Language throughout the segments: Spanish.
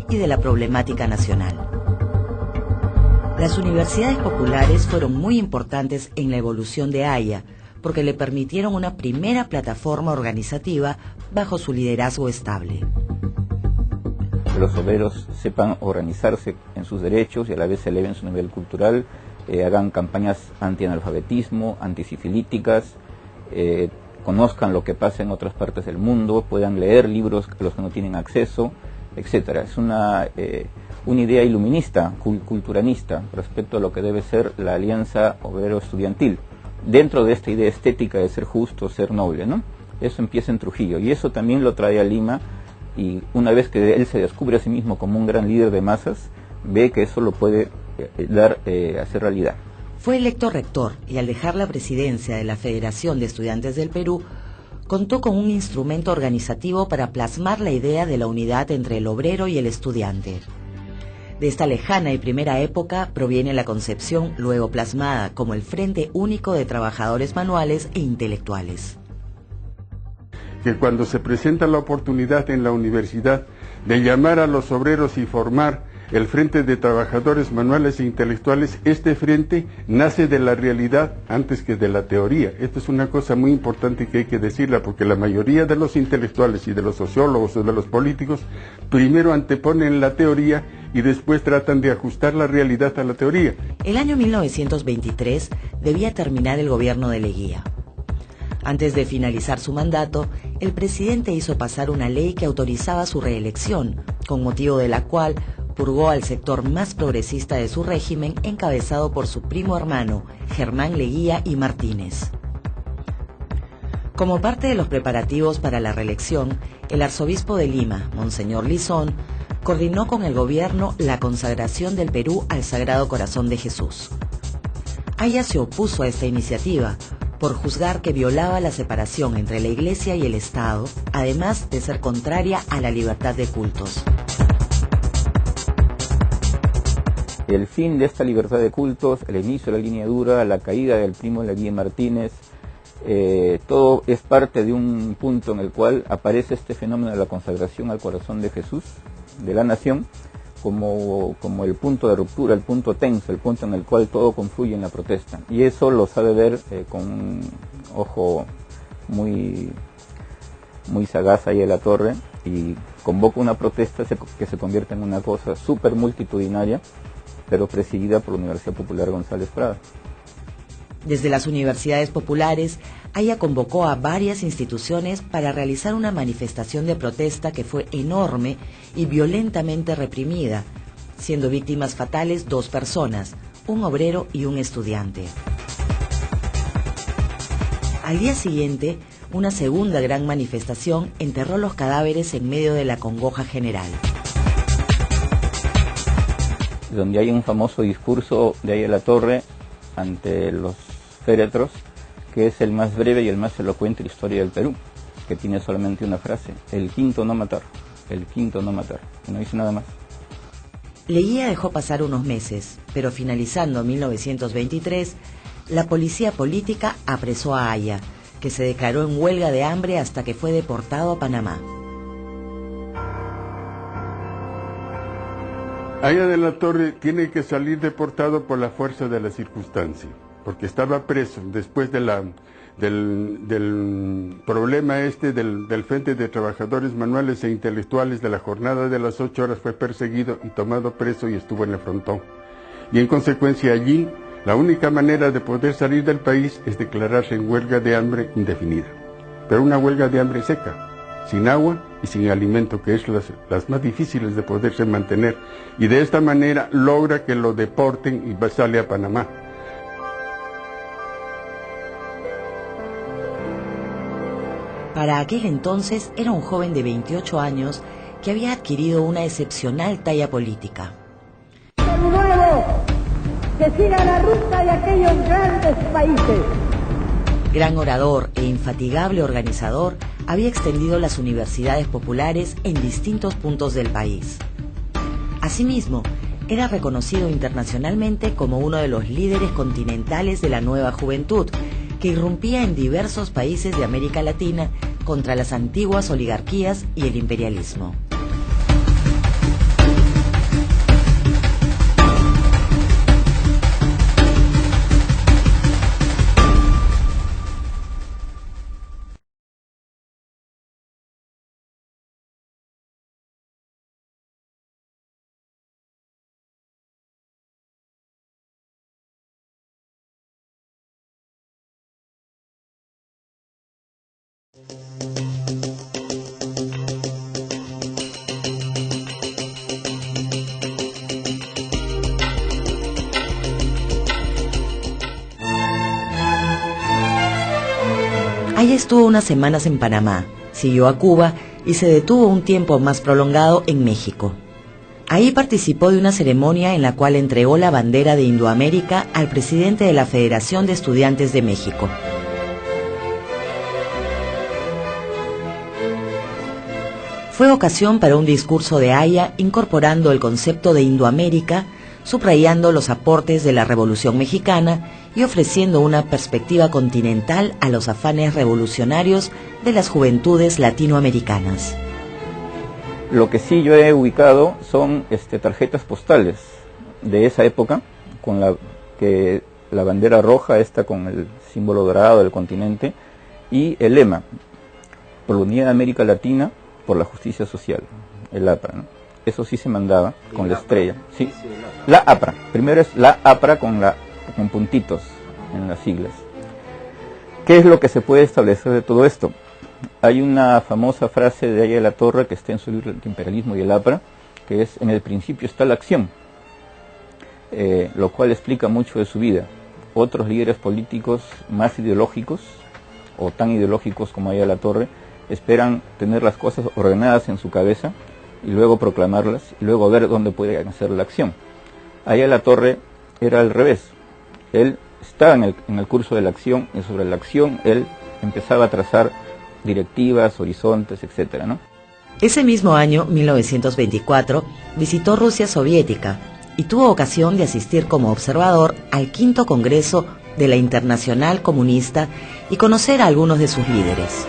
y de la problemática nacional. Las universidades populares fueron muy importantes en la evolución de Haya, porque le permitieron una primera plataforma organizativa bajo su liderazgo estable. Que los obreros sepan organizarse en sus derechos y a la vez eleven su nivel cultural, hagan campañas antianalfabetismo, antisifilíticas, conozcan lo que pasa en otras partes del mundo, puedan leer libros a los que no tienen acceso, etcétera. Es una idea iluminista, culturanista, respecto a lo que debe ser la alianza obrero-estudiantil, dentro de esta idea estética de ser justo, ser noble, ¿no? Eso empieza en Trujillo, y eso también lo trae a Lima, y una vez que él se descubre a sí mismo como un gran líder de masas, ve que eso lo puede hacer realidad. Fue electo rector, y al dejar la presidencia de la Federación de Estudiantes del Perú, contó con un instrumento organizativo para plasmar la idea de la unidad entre el obrero y el estudiante. De esta lejana y primera época proviene la concepción luego plasmada como el Frente Único de Trabajadores Manuales e Intelectuales. Que cuando se presenta la oportunidad en la universidad de llamar a los obreros y formar el Frente de Trabajadores Manuales e Intelectuales, este frente nace de la realidad antes que de la teoría. Esto es una cosa muy importante que hay que decirla, porque la mayoría de los intelectuales y de los sociólogos o de los políticos primero anteponen la teoría y después tratan de ajustar la realidad a la teoría. El año 1923 debía terminar el gobierno de Leguía. Antes de finalizar su mandato, el presidente hizo pasar una ley que autorizaba su reelección, con motivo de la cual purgó al sector más progresista de su régimen, encabezado por su primo hermano, Germán Leguía y Martínez. Como parte de los preparativos para la reelección, el arzobispo de Lima, Monseñor Lizón, coordinó con el gobierno la consagración del Perú al Sagrado Corazón de Jesús. Haya se opuso a esta iniciativa por juzgar que violaba la separación entre la Iglesia y el Estado, además de ser contraria a la libertad de cultos. El fin de esta libertad de cultos, el inicio de la línea dura, la caída del primo Leguía Martínez, todo es parte de un punto en el cual aparece este fenómeno de la consagración al corazón de Jesús, de la nación, como el punto de ruptura, el punto tenso, el punto en el cual todo confluye en la protesta. Y eso lo sabe ver con un ojo muy sagaz ahí de la Torre, y convoca una protesta que se convierte en una cosa súper multitudinaria, pero presidida por la Universidad Popular González Prada. Desde las universidades populares, Haya convocó a varias instituciones para realizar una manifestación de protesta que fue enorme y violentamente reprimida, siendo víctimas fatales 2 personas, un obrero y un estudiante. Al día siguiente, una segunda gran manifestación enterró los cadáveres en medio de la congoja general. Donde hay un famoso discurso de Haya de la Torre ante los féretros, que es el más breve y el más elocuente de la historia del Perú, que tiene solamente una frase: el quinto no matar, el quinto no matar, y no dice nada más. Leguía dejó pasar unos meses, pero finalizando 1923, la policía política apresó a Haya, que se declaró en huelga de hambre hasta que fue deportado a Panamá. Haya de la Torre tiene que salir deportado por la fuerza de la circunstancia, porque estaba preso después del problema del Frente de Trabajadores Manuales e Intelectuales de la jornada de las 8 horas. Fue perseguido y tomado preso y estuvo en el frontón. Y en consecuencia allí, la única manera de poder salir del país es declararse en huelga de hambre indefinida. Pero una huelga de hambre seca, sin agua y sin alimento, que es las más difíciles de poderse mantener. Y de esta manera logra que lo deporten y sale a Panamá. Para aquel entonces era un joven de 28 años que había adquirido una excepcional talla política. Perú nuevo, que siga la ruta de aquellos grandes países. Gran orador e infatigable organizador, había extendido las universidades populares en distintos puntos del país. Asimismo, era reconocido internacionalmente como uno de los líderes continentales de la nueva juventud, que irrumpía en diversos países de América Latina contra las antiguas oligarquías y el imperialismo. Haya estuvo unas semanas en Panamá, siguió a Cuba y se detuvo un tiempo más prolongado en México. Ahí participó de una ceremonia en la cual entregó la bandera de Indoamérica al presidente de la Federación de Estudiantes de México. Fue ocasión para un discurso de Haya incorporando el concepto de Indoamérica, subrayando los aportes de la Revolución Mexicana y ofreciendo una perspectiva continental a los afanes revolucionarios de las juventudes latinoamericanas. Lo que sí yo he ubicado son tarjetas postales de esa época, con la bandera roja, con el símbolo dorado del continente, y el lema, por la unidad de América Latina, por la justicia social, el APRA, ¿no? Eso sí se mandaba con la estrella. Sí, la APRA. Primero es la APRA con puntitos en las siglas. ¿Qué es lo que se puede establecer de todo esto? Hay una famosa frase de Haya de la Torre que está en su libro El imperialismo y el APRA, que es: en el principio está la acción, lo cual explica mucho de su vida. Otros líderes políticos más ideológicos, o tan ideológicos como Haya de la Torre, esperan tener las cosas ordenadas en su cabeza y luego proclamarlas y luego ver dónde pueden hacer la acción. Haya de la Torre era al revés. Él estaba en el curso de la acción y sobre la acción él empezaba a trazar directivas, horizontes, etcétera, ¿no? Ese mismo año, 1924, visitó Rusia soviética y tuvo ocasión de asistir como observador al V Congreso de la Internacional Comunista y conocer a algunos de sus líderes.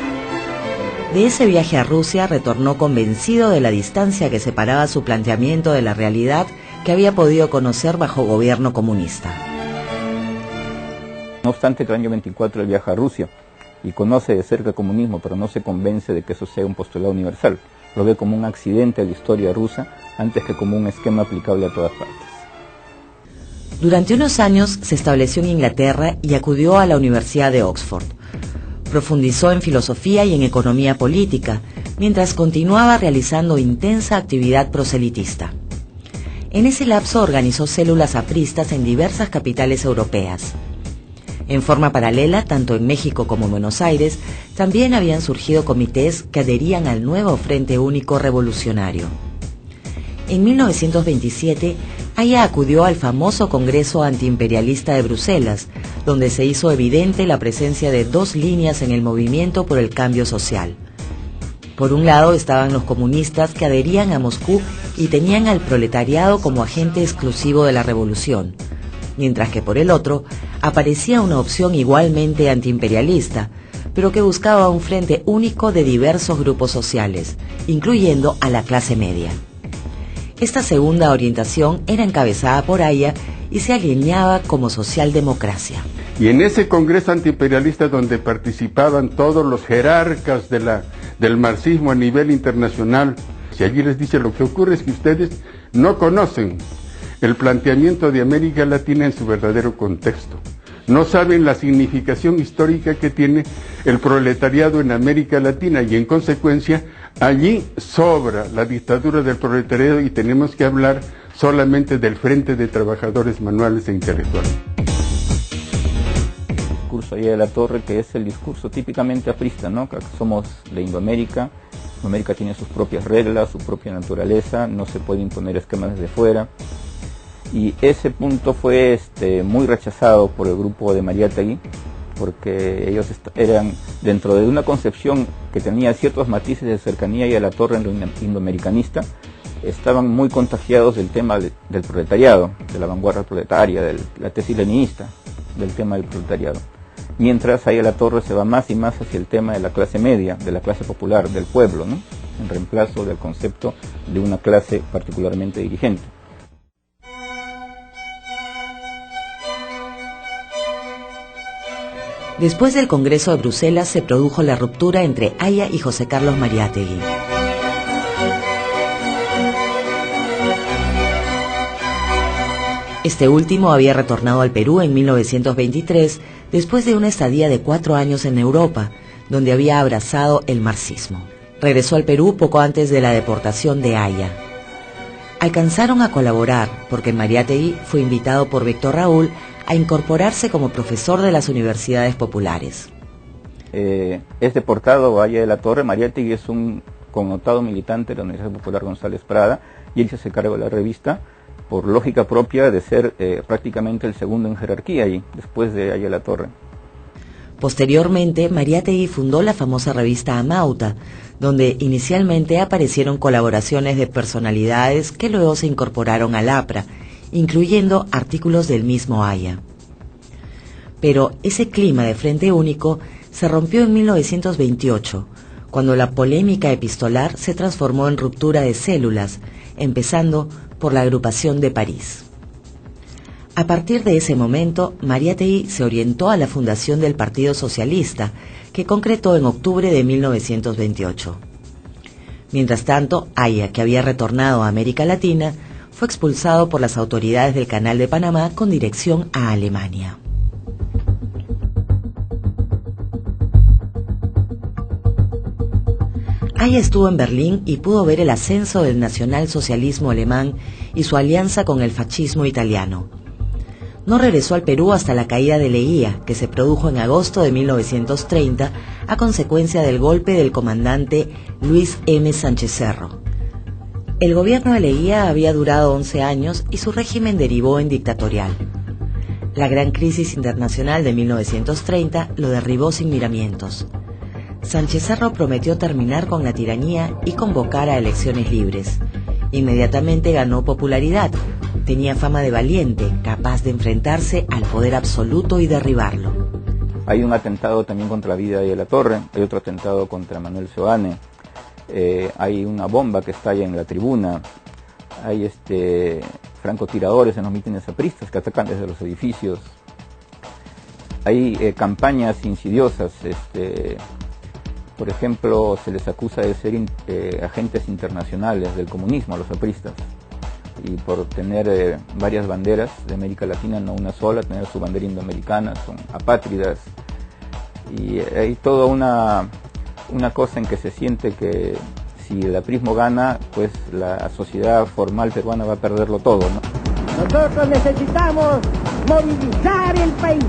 De ese viaje a Rusia retornó convencido de la distancia que separaba su planteamiento de la realidad que había podido conocer bajo gobierno comunista. No obstante, que el año 24 él viaja a Rusia y conoce de cerca el comunismo, pero no se convence de que eso sea un postulado universal. Lo ve como un accidente de la historia rusa antes que como un esquema aplicable a todas partes. Durante unos años se estableció en Inglaterra y acudió a la Universidad de Oxford. Profundizó en filosofía y en economía política, mientras continuaba realizando intensa actividad proselitista. En ese lapso organizó células apristas en diversas capitales europeas. En forma paralela, tanto en México como en Buenos Aires, también habían surgido comités que adherían al nuevo Frente Único Revolucionario. En 1927, Haya acudió al famoso Congreso Antiimperialista de Bruselas, donde se hizo evidente la presencia de dos líneas en el movimiento por el cambio social. Por un lado estaban los comunistas que adherían a Moscú y tenían al proletariado como agente exclusivo de la revolución, mientras que por el otro aparecía una opción igualmente antiimperialista, pero que buscaba un frente único de diversos grupos sociales, incluyendo a la clase media. Esta segunda orientación era encabezada por Haya y se alineaba como socialdemocracia. Y en ese congreso antiimperialista donde participaban todos los jerarcas del marxismo a nivel internacional, y allí les dice: lo que ocurre es que ustedes no conocen el planteamiento de América Latina en su verdadero contexto. No saben la significación histórica que tiene el proletariado en América Latina y en consecuencia allí sobra la dictadura del proletariado y tenemos que hablar solamente del Frente de Trabajadores Manuales e Intelectuales. El discurso Haya de la Torre, que es el discurso típicamente aprista, ¿no? Que somos de Indoamérica. Indoamérica tiene sus propias reglas, su propia naturaleza, no se puede imponer esquemas desde fuera. Y ese punto fue muy rechazado por el grupo de Mariátegui, porque ellos eran dentro de una concepción que tenía ciertos matices de cercanía y a la Torre en lo indoamericanista, estaban muy contagiados del tema del proletariado, de la vanguardia proletaria, de la tesis leninista del tema del proletariado. Mientras Haya de la Torre se va más y más hacia el tema de la clase media, de la clase popular, del pueblo, ¿no? En reemplazo del concepto de una clase particularmente dirigente. Después del Congreso de Bruselas se produjo la ruptura entre Haya y José Carlos Mariátegui. Este último había retornado al Perú en 1923 después de una estadía de 4 años en Europa, donde había abrazado el marxismo. Regresó al Perú poco antes de la deportación de Haya. Alcanzaron a colaborar porque Mariátegui fue invitado por Víctor Raúl a incorporarse como profesor de las universidades populares. es deportado a Haya de la Torre. Mariátegui es un connotado militante de la Universidad Popular González Prada y él se hace cargo de la revista por lógica propia de ser prácticamente el segundo en jerarquía ahí, después de Haya de la Torre. Posteriormente, Mariátegui fundó la famosa revista Amauta, donde inicialmente aparecieron colaboraciones de personalidades que luego se incorporaron al APRA, incluyendo artículos del mismo Haya. Pero ese clima de frente único se rompió en 1928, cuando la polémica epistolar se transformó en ruptura de células, empezando por la agrupación de París. A partir de ese momento, Mariátegui se orientó a la fundación del Partido Socialista, que concretó en octubre de 1928. Mientras tanto, Haya, que había retornado a América Latina, fue expulsado por las autoridades del Canal de Panamá con dirección a Alemania. Haya estuvo en Berlín y pudo ver el ascenso del nacionalsocialismo alemán y su alianza con el fascismo italiano. No regresó al Perú hasta la caída de Leguía, que se produjo en agosto de 1930 a consecuencia del golpe del comandante Luis M. Sánchez Cerro. El gobierno de Leguía había durado 11 años y su régimen derivó en dictatorial. La gran crisis internacional de 1930 lo derribó sin miramientos. Sánchez Cerro prometió terminar con la tiranía y convocar a elecciones libres. Inmediatamente ganó popularidad. Tenía fama de valiente, capaz de enfrentarse al poder absoluto y derribarlo. Hay un atentado también contra la vida de la Torre, hay otro atentado contra Manuel Seoane, hay una bomba que estalla en la tribuna, hay francotiradores en los mítines apristas que atacan desde los edificios, hay campañas insidiosas, por ejemplo, se les acusa de ser agentes internacionales del comunismo a los apristas, y por tener varias banderas de América Latina, no una sola, tener su bandera indoamericana, son apátridas, y hay toda una cosa en que se siente que si el aprismo gana, pues la sociedad formal peruana va a perderlo todo, ¿no? Nosotros necesitamos movilizar el país.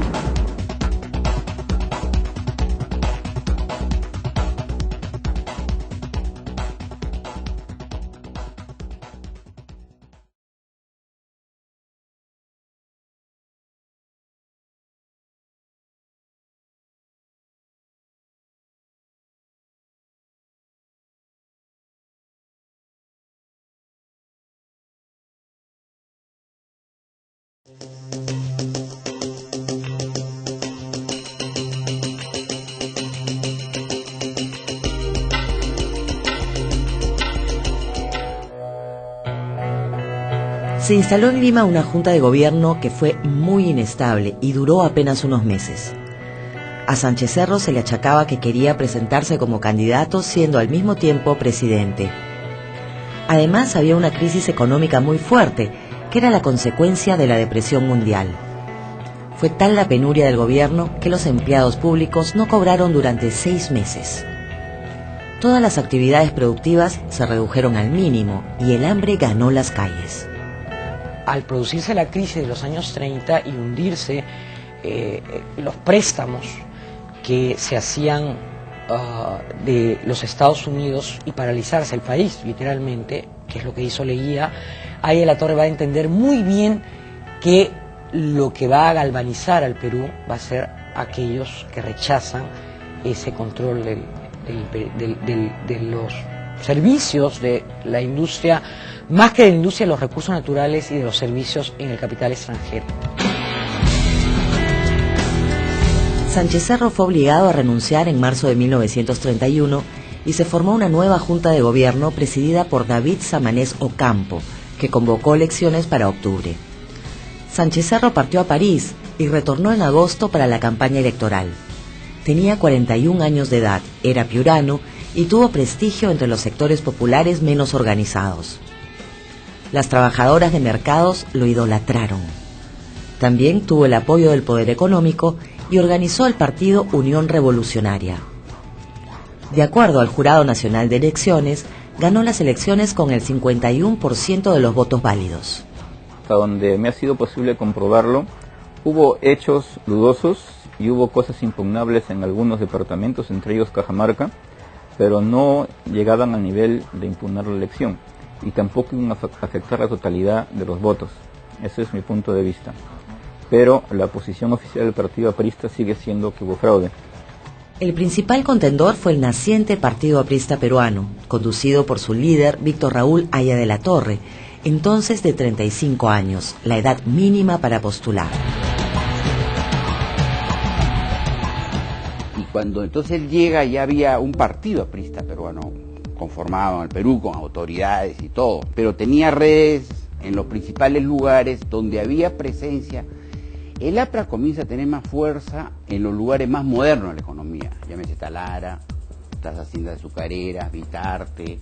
Se instaló en Lima una junta de gobierno que fue muy inestable y duró apenas unos meses. A Sánchez Cerro se le achacaba que quería presentarse como candidato siendo al mismo tiempo presidente. Además, había una crisis económica muy fuerte, que era la consecuencia de la depresión mundial. Fue tal la penuria del gobierno que los empleados públicos no cobraron durante 6 meses. Todas las actividades productivas se redujeron al mínimo y el hambre ganó las calles. Al producirse la crisis de los años 30 y hundirse los préstamos que se hacían de los Estados Unidos y paralizarse el país, literalmente, que es lo que hizo Leguía, Haya de la Torre va a entender muy bien que lo que va a galvanizar al Perú va a ser aquellos que rechazan ese control de los servicios de la industria, más que de la industria, de los recursos naturales y de los servicios en el capital extranjero. Sánchez Cerro fue obligado a renunciar en marzo de 1931 y se formó una nueva junta de gobierno presidida por David Samanez Ocampo, que convocó elecciones para octubre. Sánchez Cerro partió a París y retornó en agosto para la campaña electoral. Tenía 41 años de edad, era piurano y tuvo prestigio entre los sectores populares menos organizados. Las trabajadoras de mercados lo idolatraron. También tuvo el apoyo del poder económico y organizó el partido Unión Revolucionaria. De acuerdo al Jurado Nacional de Elecciones, ganó las elecciones con el 51% de los votos válidos. Hasta donde me ha sido posible comprobarlo, hubo hechos dudosos y hubo cosas impugnables en algunos departamentos, entre ellos Cajamarca, pero no llegaban al nivel de impugnar la elección y tampoco iban a afectar la totalidad de los votos. Ese es mi punto de vista. Pero la posición oficial del partido aprista sigue siendo que hubo fraude. El principal contendor fue el naciente Partido Aprista Peruano, conducido por su líder Víctor Raúl Haya de la Torre, entonces de 35 años, la edad mínima para postular. Y cuando entonces él llega, ya había un partido aprista peruano conformado en el Perú con autoridades y todo, pero tenía redes en los principales lugares donde había presencia. El APRA comienza a tener más fuerza en los lugares más modernos de la economía, llámese Talara, las haciendas azucareras, Vitarte,